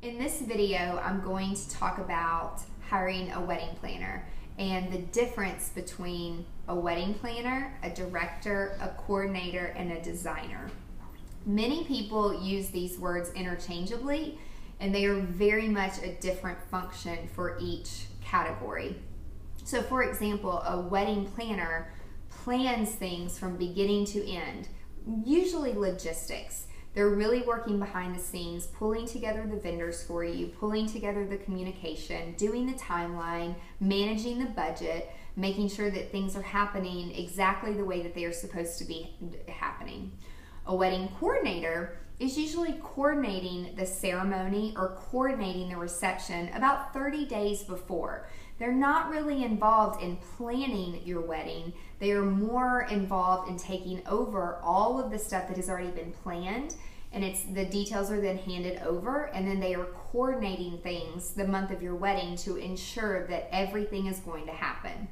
In this video, I'm going to talk about hiring a wedding planner and the difference between a wedding planner, a director, a coordinator, and a designer. Many people use these words interchangeably, and they are very much a different function for each category. So for example, a wedding planner plans things from beginning to end, usually logistics. They're really working behind the scenes, pulling together the vendors for you, pulling together the communication, doing the timeline, managing the budget, making sure that things are happening exactly the way that they are supposed to be happening. A wedding coordinator is usually coordinating the ceremony or coordinating the reception about 30 days before. They're not really involved in planning your wedding. They are more involved in taking over all of the stuff that has already been planned, and the details are then handed over, and then they are coordinating things the month of your wedding to ensure that everything is going to happen.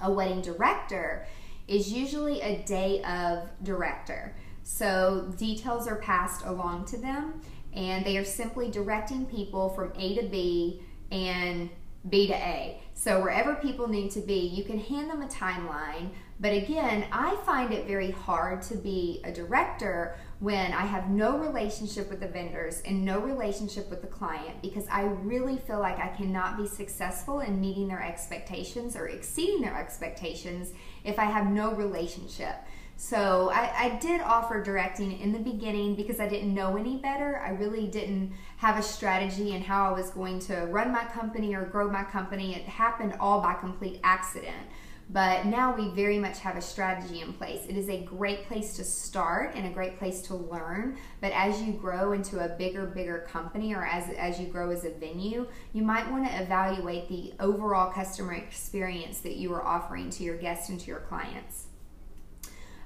A wedding director is usually a day of director. So details are passed along to them, and they are simply directing people from A to B and B to A. So wherever people need to be, you can hand them a timeline. But again, I find it very hard to be a director when I have no relationship with the vendors and no relationship with the client, because I really feel like I cannot be successful in meeting their expectations or exceeding their expectations if I have no relationship. So I did offer directing in the beginning because I didn't know any better. I really didn't have a strategy in how I was going to run my company or grow my company. It happened all by complete accident. But now we very much have a strategy in place. It is a great place to start and a great place to learn. But as you grow into a bigger company, or as you grow as a venue, you might want to evaluate the overall customer experience that you are offering to your guests and to your clients.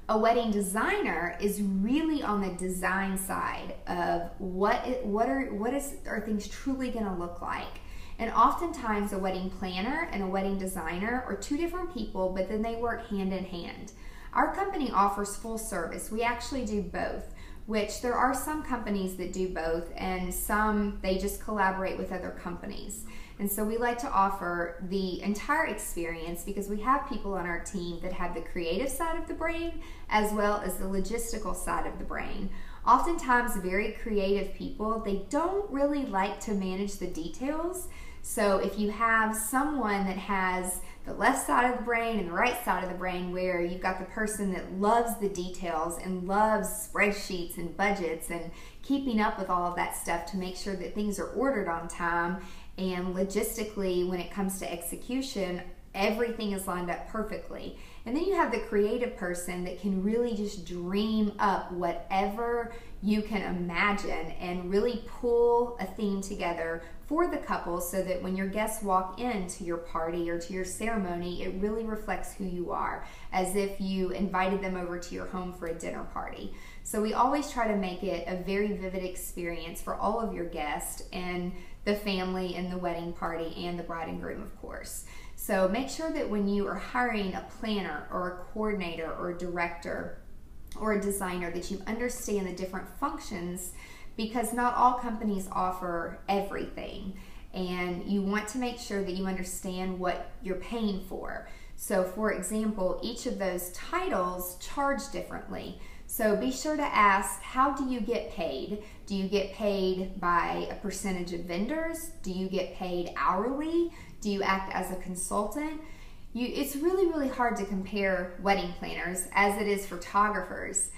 A wedding designer is really on the design side of what are things truly going to look like. And oftentimes a wedding planner and a wedding designer are two different people, but then they work hand in hand. Our company offers full service. We actually do both, which there are some companies that do both, and some they just collaborate with other companies. And so we like to offer the entire experience because we have people on our team that have the creative side of the brain as well as the logistical side of the brain. Oftentimes very creative people, they don't really like to manage the details. So if you have someone that has the left side of the brain and the right side of the brain, where you've got the person that loves the details and loves spreadsheets and budgets and keeping up with all of that stuff to make sure that things are ordered on time, and logistically when it comes to execution, everything is lined up perfectly. And then you have the creative person that can really just dream up whatever you can imagine and really pull a theme together for the couple so that when your guests walk into your party or to your ceremony, it really reflects who you are, as if you invited them over to your home for a dinner party. So we always try to make it a very vivid experience for all of your guests and the family and the wedding party and the bride and groom, of course. So make sure that when you are hiring a planner or a coordinator or a director or a designer that you understand the different functions, because not all companies offer everything, and you want to make sure that you understand what you're paying for. So for example, each of those titles charge differently. So be sure to ask, how do you get paid? Do you get paid by a percentage of vendors? Do you get paid hourly? Do you act as a consultant? It's really hard to compare wedding planners as it is photographers.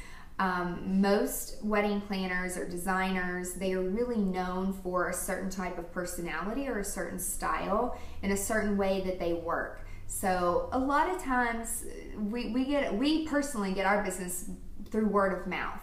Most wedding planners or designers, they are really known for a certain type of personality or a certain style and a certain way that they work. So a lot of times we personally get our business through word of mouth.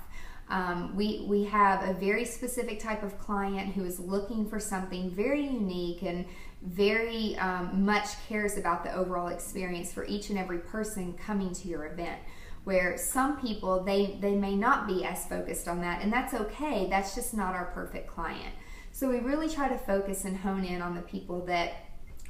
We have a very specific type of client who is looking for something very unique and very much cares about the overall experience for each and every person coming to your event, where some people, they may not be as focused on that, and that's okay. That's just not our perfect client. So we really try to focus and hone in on the people that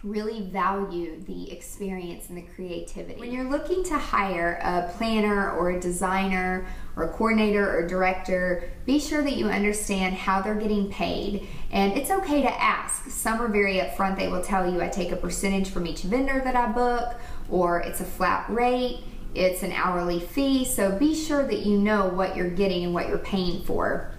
really value the experience and the creativity. When you're looking to hire a planner or a designer or a coordinator or director, be sure that you understand how they're getting paid. And it's okay to ask. Some are very upfront. They will tell you, I take a percentage from each vendor that I book, or it's a flat rate, it's an hourly fee. So be sure that you know what you're getting and what you're paying for.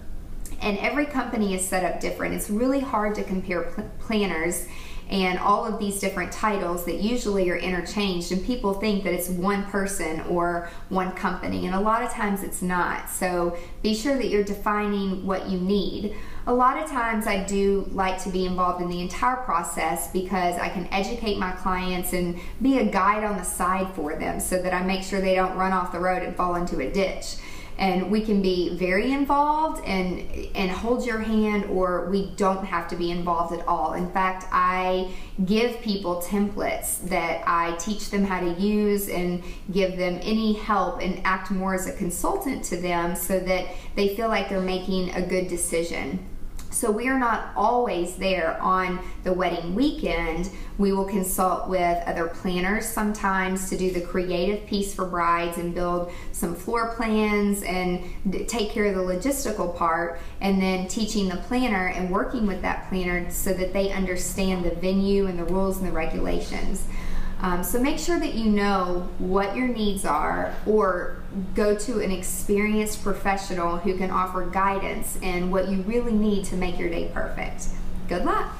And every company is set up different. It's really hard to compare planners and all of these different titles that usually are interchanged, and people think that it's one person or one company, and a lot of times it's not. So be sure that you're defining what you need. A lot of times I do like to be involved in the entire process because I can educate my clients and be a guide on the side for them so that I make sure they don't run off the road and fall into a ditch. And we can be very involved and hold your hand, or we don't have to be involved at all. In fact, I give people templates that I teach them how to use and give them any help and act more as a consultant to them so that they feel like they're making a good decision. So we are not always there on the wedding weekend. We will consult with other planners sometimes to do the creative piece for brides and build some floor plans and take care of the logistical part, and then teaching the planner and working with that planner so that they understand the venue and the rules and the regulations. So make sure that you know what your needs are, or go to an experienced professional who can offer guidance and what you really need to make your day perfect. Good luck.